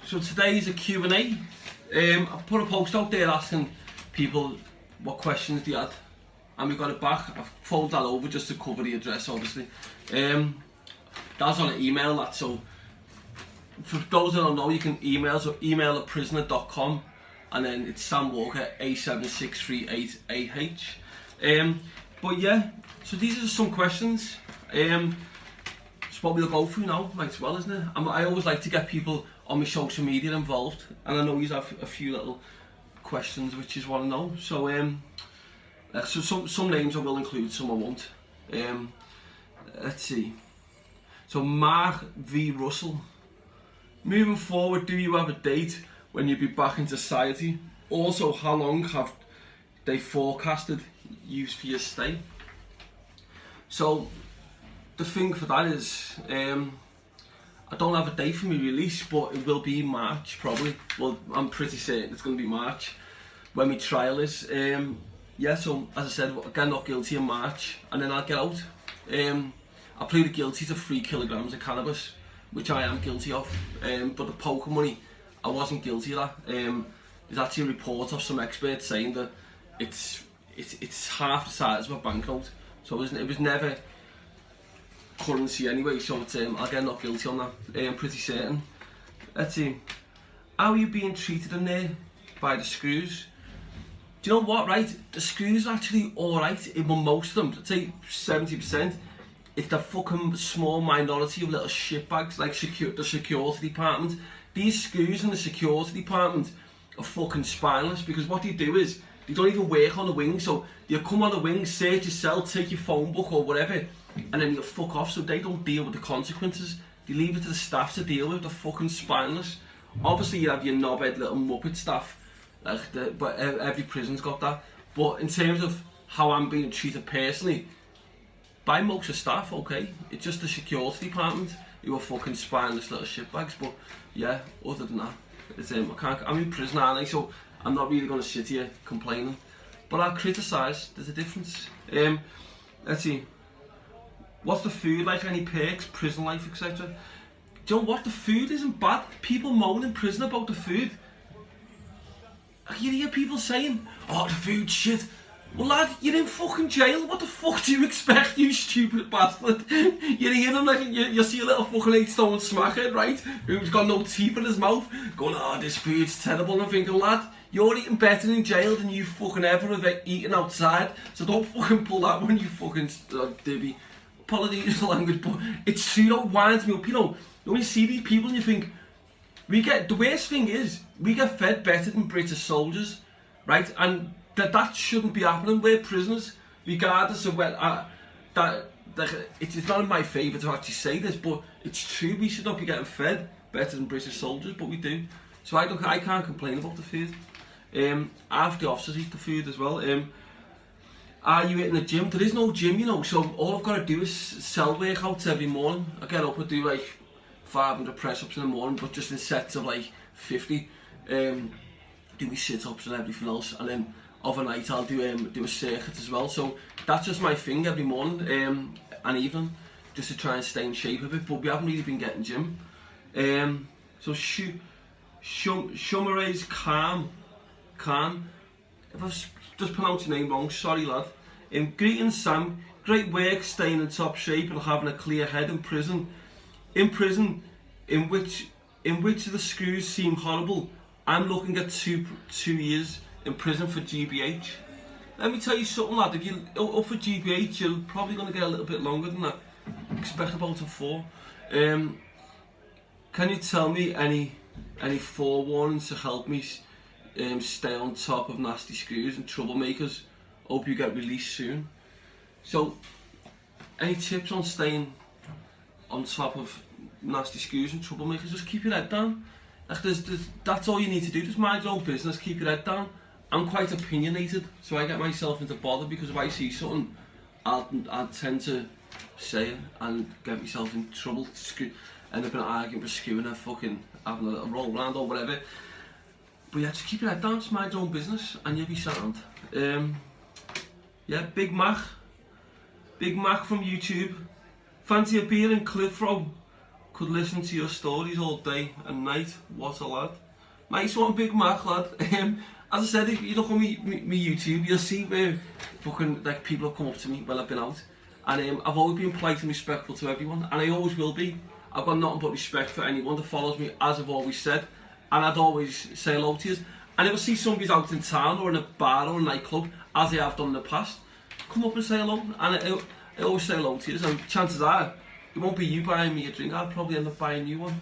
So today is a Q&A. I put a post out there asking people what questions they had, and we got it back. I've folded that over just to cover the address, obviously. That's on an email, that, so for those that don't know, you can email, so email at prisoner.com, and then it's Sam Walker A7638AH. But yeah, so these are some questions. It's what we'll go through now, might as well, isn't it? I always like to get people on my social media involved, and I know you have a few little questions which you want to know. So, so some names I will include, some I won't. Let's see. So Mark V. Russell. Moving forward, do you have a date when you'll be back in society? Also, how long have they forecasted you for your stay? So the thing for that is, I don't have a date for my release, but it will be in March probably. Well, I'm pretty certain it's going to be March when my trial is. Yeah, so as I said, again, not guilty in March, and then I'll get out. I pleaded guilty to 3 kilograms of cannabis, which I am guilty of, but the poker money, I wasn't guilty of that. There's actually a report of some experts saying that it's half the size of a banknote, so it was never currency anyway, so it's, I'll get not guilty on that, I'm pretty certain. Let's see, how are you being treated in there by the screws? Do you know what, right, the screws are actually alright, most of them, I'd say 70%. It's the fucking small minority of little shitbags like the security department. These screws in the security department are fucking spineless, because what they do is they don't even work on the wing. So you come on the wing, search your cell, take your phone book or whatever, and then you fuck off. So they don't deal with the consequences. They leave it to the staff to deal with. They're fucking spineless. Obviously you have your knobhead little muppet staff, but every prison's got that. But in terms of how I'm being treated personally, by most of staff, okay, it's just the security department who are fucking spineless little shitbags. But yeah, other than that, it's, I'm in prison, aren't I? So I'm not really going to sit here complaining, but I'll criticise. There's a difference. Let's see, what's the food like, any perks, prison life, etc. Do you know what, the food isn't bad. People moan in prison about the food. You hear people saying, oh, the food's shit. Well lad, you're in fucking jail, what the fuck do you expect, you stupid bastard? You're hearing him like, you see a little fucking 8-stone smackhead, right, who's got no teeth in his mouth, going, oh, this food's terrible, and I'm thinking, lad, you're eating better in jail than you fucking ever have eaten outside, so don't fucking pull that one, you fucking divvy. Apologies for the language, but it's true, it winds me up, you know, when you see these people and you think, the worst thing is, we get fed better than British soldiers, right, and that shouldn't be happening. We're prisoners, regardless of where. It's not in my favour to actually say this, but it's true. We should not be getting fed better than British soldiers, but we do. So I can't complain about the food. Half the officers eat the food as well. Are you hitting the gym? There is no gym, you know. So all I've got to do is cell workouts every morning. I get up and do like 500 press-ups in the morning, but just in sets of like 50. Do my sit-ups and everything else, and then overnight I'll do a circuit as well. So that's just my thing every morning and evening, just to try and stay in shape a bit. But we haven't really been getting gym. So Shumare's Khan, if I've just pronounced your name wrong, sorry lad. Greetings Sam, great work staying in top shape and having a clear head in prison. In prison, in which the screws seem horrible, I'm looking at two years in prison for GBH. Let me tell you something, lad, if you're up for GBH, you're probably going to get a little bit longer than that. Expect about a 4. Can you tell me any forewarnings to help me stay on top of nasty screws and troublemakers? Hope you get released soon. So, any tips on staying on top of nasty screws and troublemakers? Just keep your head down. Like that's all you need to do. Just mind your own business, keep your head down. I'm quite opinionated, so I get myself into bother, because if I see something, I'll tend to say it and get myself in trouble, end up in an argument with skewing and fucking having a little roll around or whatever. But yeah, just keep your head down, just mind your own business, and you'll be sound. Yeah, Big Mac from YouTube. Fancy a beer in Clitheroe? Could listen to your stories all day and night. What a lad. Nice one, Big Mac, lad. As I said, if you look on me YouTube, you'll see where fucking like people have come up to me when I've been out, and I've always been polite and respectful to everyone, and I always will be. I've got nothing but respect for anyone that follows me, as I've always said, and I'd always say hello to you. And if I see somebody's out in town or in a bar or a nightclub, as I have done in the past, come up and say hello, and I always say hello to you, and chances are, it won't be you buying me a drink, I'll probably end up buying you one.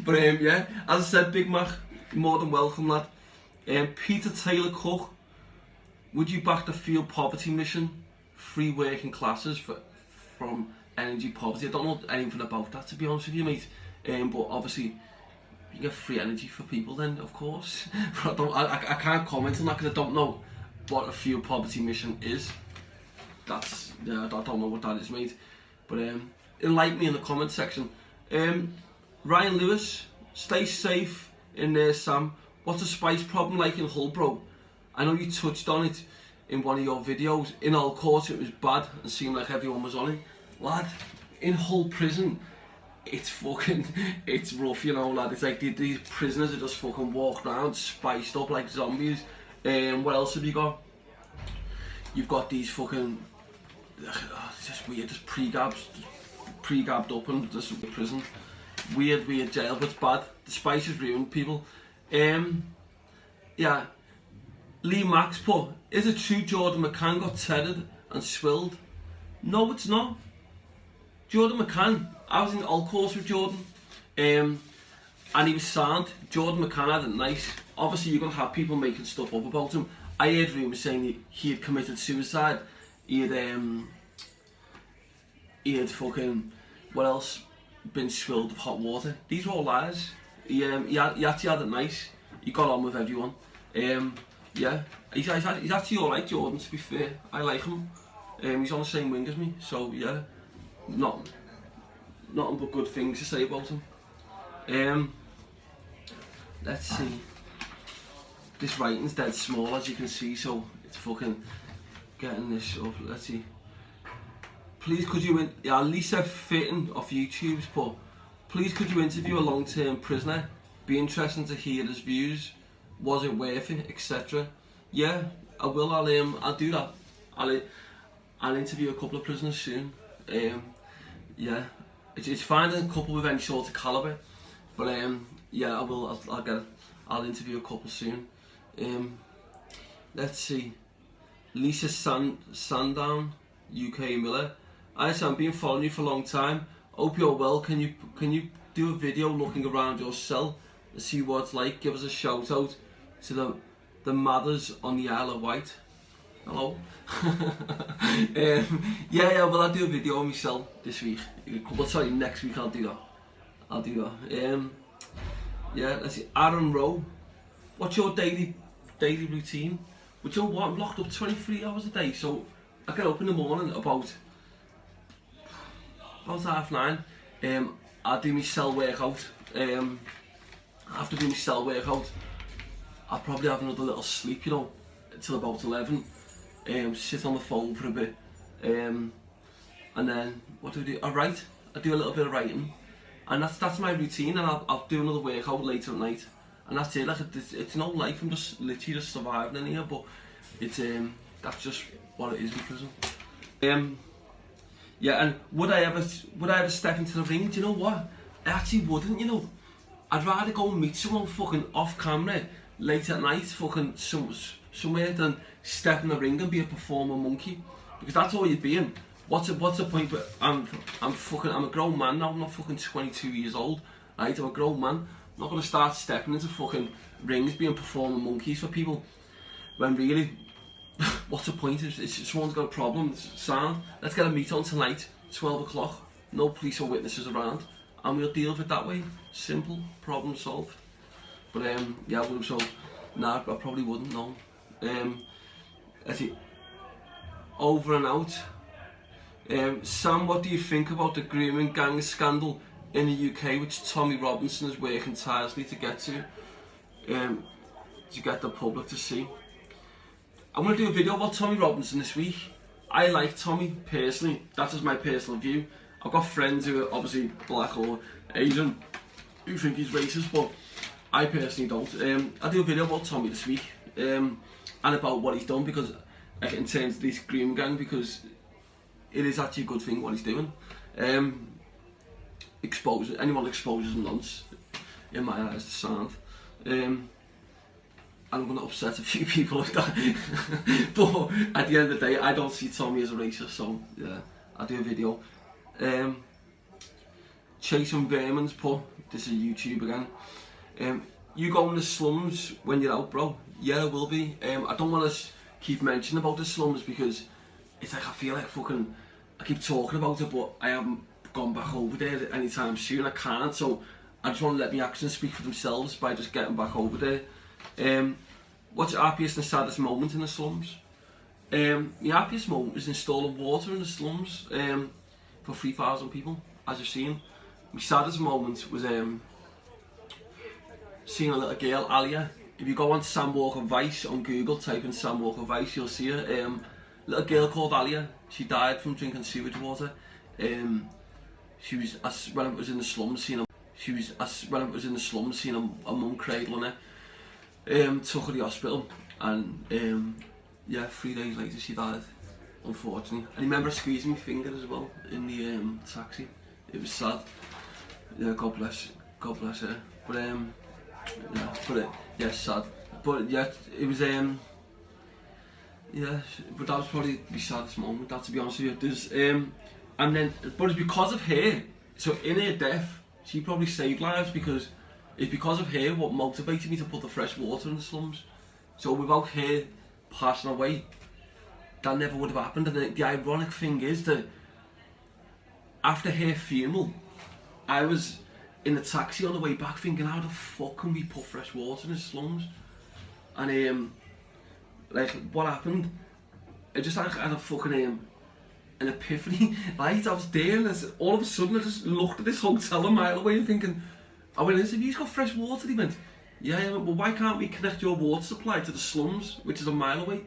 But yeah, as I said, Big Mac, more than welcome, lad. Peter Taylor Cook, would you back the field poverty mission? Free working classes from energy poverty. I don't know anything about that, to be honest with you, mate. But obviously, you can get free energy for people then, of course. But I can't comment on that because I don't know what a field poverty mission is. Yeah, I don't know what that is, mate. But enlighten me in the comment section. Ryan Lewis, stay safe in there, Sam. What's the spice problem like in Hull, bro? I know you touched on it in one of your videos. In all courts it was bad and seemed like everyone was on it. Lad, in Hull prison, it's rough, you know, lad. It's like these prisoners are just fucking walking around spiced up like zombies. What else have you got? You've got these fucking, it's just weird, just pre-gabbed up and just prison. Weird jail, but it's bad. The spice has ruined people. Yeah, Lee Max put, is it true Jordan McCann got tethered and swilled? No, it's not. Jordan McCann, I was in the old course with Jordan, and he was sound. Jordan McCann had it nice. Obviously you're going to have people making stuff up about him. I heard rumours saying he had committed suicide. He had fucking, what else, been swilled with hot water. These were all lies. He actually had it nice. He got on with everyone. Yeah, he's actually alright, Jordan, to be fair. I like him. He's on the same wing as me, so yeah, nothing but good things to say about him. Let's see. This writing's dead small, as you can see, so it's fucking getting this up. Let's see. Please could you, Lisa Fitton off YouTube's put, please could you interview a long-term prisoner? Be interesting to hear his views. Was it worth it, etc. Yeah, I will. I'll do that. I'll interview a couple of prisoners soon. Yeah, it's finding a couple with any sort of calibre. But yeah, I will. I'll interview a couple soon. Let's see. Lisa Sandown, UK Miller. I've been following you for a long time. Hope you're well. Can you do a video looking around your cell and see what it's like? Give us a shout out to the mothers on the Isle of Wight. Hello. Yeah, well, I'll do a video on my cell this week. Sorry, next week I'll do that. Yeah, let's see. Aaron Rowe, what's your daily routine? But you know what? I'm locked up 23 hours a day, so I get up in the morning about 9:30. I'll do my cell workout. After doing my cell workout, I'll probably have another little sleep, you know, until about 11. Sit on the phone for a bit. And then, what do? I write. I do a little bit of writing. And that's my routine, and I'll do another workout later at night. And that's it. Like, it's no life, I'm just literally just surviving in here, but it's that's just what it is in prison. Yeah, and would I ever step into the ring? Do you know what? I actually wouldn't, you know. I'd rather go and meet someone fucking off camera late at night, fucking somewhere, than step in the ring and be a performer monkey, because that's all you're being. What's the point? But I'm a grown man now. I'm not fucking 22 years old, right? I'm a grown man. I'm not gonna start stepping into fucking rings being performer monkeys for people, when really, what's the point? It's someone's got a problem. It's sound. Let's get a meet on tonight, 12 o'clock. No police or witnesses around, and we'll deal with it that way. Simple, problem solved. But yeah, I would have. So nah, I probably wouldn't. No. Let's see. Over and out. Sam, what do you think about the grooming gang scandal in the UK, which Tommy Robinson is working tirelessly to get the public to see? I'm going to do a video about Tommy Robinson this week. I like Tommy personally. That's just my personal view. I've got friends who are obviously black or Asian who think he's racist, but I personally don't. I do a video about Tommy this week, and about what he's done, because like, in terms of this groom gang, because it is actually a good thing what he's doing. Anyone exposes nonce, in my eyes, the sound. And I'm going to upset a few people with that. But at the end of the day, I don't see Tommy as a racist, so yeah, I do a video. Chasing Vermon's put, this is YouTube again. You go in the slums when you're out, bro? Yeah, I will be. I don't want to keep mentioning about the slums, because it's like I feel like I keep talking about it, but I haven't gone back over there anytime soon. I can't, so I just want to let my actions speak for themselves by just getting back over there. What's your happiest and saddest moment in the slums? My happiest moment was installing water in the slums for 3,000 people, as you've seen. My saddest moment was seeing a little girl, Alia. If you go on Sam Walker Vice on Google, type in Sam Walker Vice, you'll see her. Little girl called Alia. She died from drinking sewage water. She was, when I was in the slums, seeing a mum cradling her. Took her to the hospital, and yeah, 3 days later she died, unfortunately. And I remember squeezing my finger as well in the taxi. It was sad. Yeah, God bless her. But yeah, sad. But yeah, it was yeah, but that was probably the saddest moment, that, to be honest with you. There's and then, but it's because of her. So in her death, she probably saved lives, because it's because of her what motivated me to put the fresh water in the slums. So without her passing away, that never would have happened. And the ironic thing is that after her funeral, I was in the taxi on the way back thinking, how the fuck can we put fresh water in the slums? And like, what happened? I just had a fucking an epiphany. Right, I was there, and all of a sudden I just looked at this hotel a mile away and thinking, I went, have you got fresh water? He went, yeah. I went, well, why can't we connect your water supply to the slums, which is a mile away?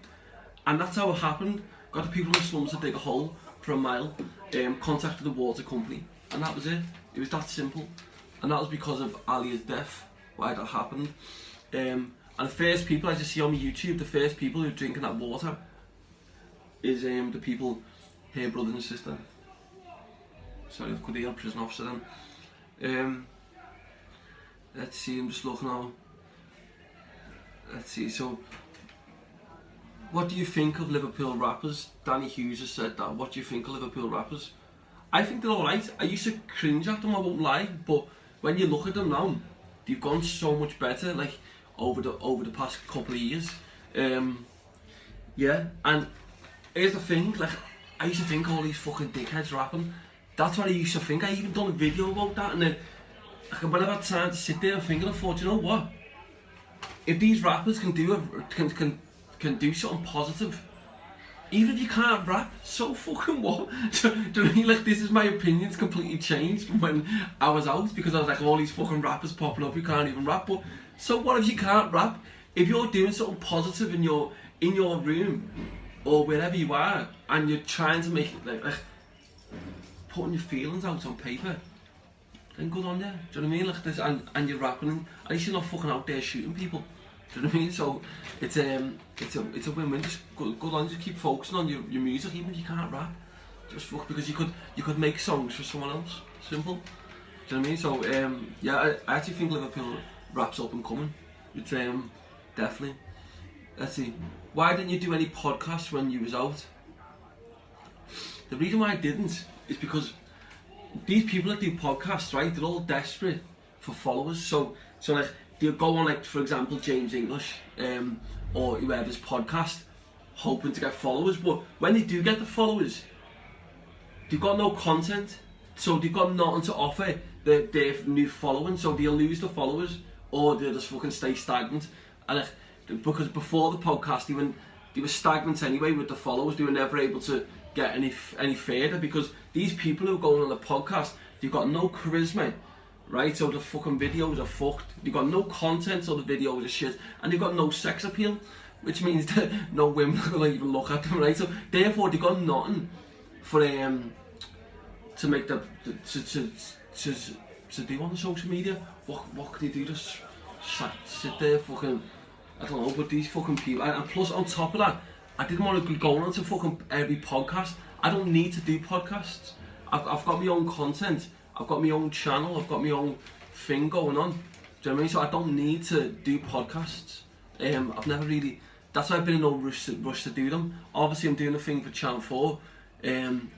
And that's how it happened. Got the people in the slums to dig a hole for a mile, contacted the water company, and that was it. It was that simple. And that was because of Alia's death, why that happened. And the first people, as you see on my YouTube, the first people who are drinking that water is the people, her brother and sister. Sorry, I could hear a prison officer then. Let's see, I'm just looking now. Let's see, so what do you think of Liverpool rappers? Danny Hughes has said that. What do you think of Liverpool rappers? I think they're alright. I used to cringe at them, I won't lie, but when you look at them now, they've gone so much better, like over the past couple of years. Yeah, and here's the thing, like, I used to think all these fucking dickheads rapping. That's what I used to think. I even done a video about that, and then when I've had time to sit there and think, I thought, you know what? If these rappers can do something positive, even if you can't rap, so fucking what? Do you know what I mean? Like, this is my opinion's completely changed from when I was out, because I was like, all these fucking rappers popping up who can't even rap. But so what if you can't rap? If you're doing something positive in your room or wherever you are, and you're trying to make it like putting your feelings out on paper, then good on you. Do you know what I mean? Like this, and you're rapping, at least you're not fucking out there shooting people. Do you know what I mean? So it's a win-win. Just good on, just keep focusing on your music, even if you can't rap. Just fuck, because you could make songs for someone else. Simple. Do you know what I mean? So yeah, I actually think Liverpool rap's up and coming. It's definitely. Let's see. Why didn't you do any podcasts when you was out? The reason why I didn't is because these people that do podcasts, right? They're all desperate for followers. So like, they'll go on, like, for example, James English or whoever's podcast, hoping to get followers. But when they do get the followers, they've got no content, so they've got nothing to offer their new following. So they'll lose the followers, or they'll just fucking stay stagnant. And because before the podcast, they were stagnant anyway with the followers. They were never able to get any further, because these people who are going on the podcast, they've got no charisma. Right, so the fucking videos are fucked. They've got no content, so the videos are shit, and they've got no sex appeal, which means that no women will even look at them, right? So therefore, they've got nothing for to make to do on the social media. What can you do? Just sit there fucking, I don't know, but these fucking people, and plus on top of that, I didn't want to be going on to fucking every podcast. I don't need to do podcasts. I've got my own content, I've got my own channel, I've got my own thing going on. Do you know what I mean? So I don't need to do podcasts. I've never really, that's why I've been in no rush to do them. Obviously I'm doing a thing for Channel 4, and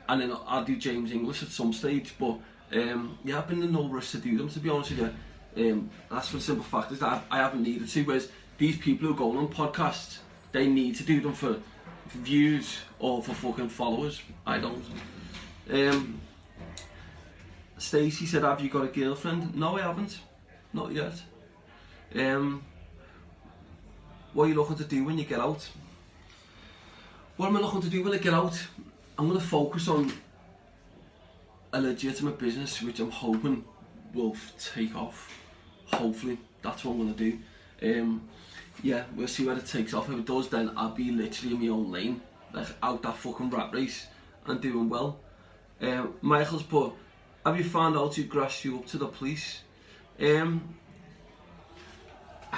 then I'll do James English at some stage, but yeah, I've been in no rush to do them, to be honest with you. That's for the simple fact is that I haven't needed to, whereas these people who are going on podcasts, they need to do them for views or for fucking followers. I don't. Stacey said, have you got a girlfriend? No, I haven't. Not yet. What are you looking to do when you get out? What am I looking to do when I get out? I'm going to focus on a legitimate business, which I'm hoping will take off. Hopefully, that's what I'm going to do. Yeah, we'll see where it takes off. If it does, then I'll be literally in my own lane, like out that fucking rat race and doing well. Michael's put, have you found out who grassed you up to the police? I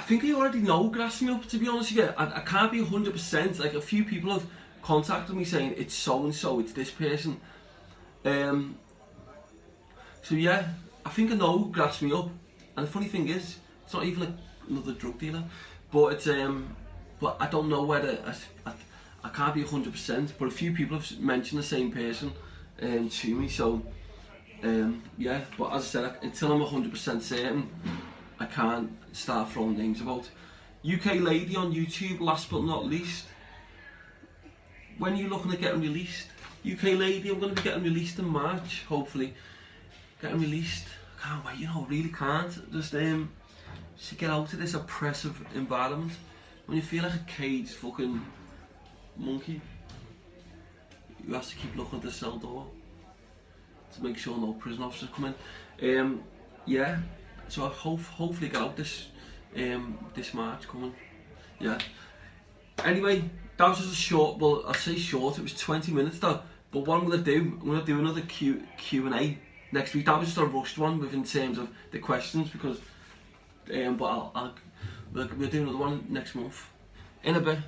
think I already know grassed me up, to be honest with you. I can't be 100%, like a few people have contacted me saying it's so and so, it's this person. So yeah, I think I know who grassed me up. And the funny thing is, it's not even like another drug dealer, but it's but I don't know whether I can't be 100%. But a few people have mentioned the same person to me. So yeah, but as I said, until I'm 100% certain, I can't start throwing names about. UK lady on YouTube, last but not least. When are you looking at getting released? UK lady, I'm going to be getting released in March, hopefully. Getting released. I can't wait, you know, really can't. Just to get out of this oppressive environment. When you feel like a caged fucking monkey, you have to keep looking at the cell door to make sure no prison officers come in. Yeah, so I hopefully get out this March coming. Yeah. Anyway, that was just a short, well, I'll say short, it was 20 minutes though. But what I'm going to do another Q&A next week. That was just a rushed one in terms of the questions, because but we'll do another one next month. In a bit.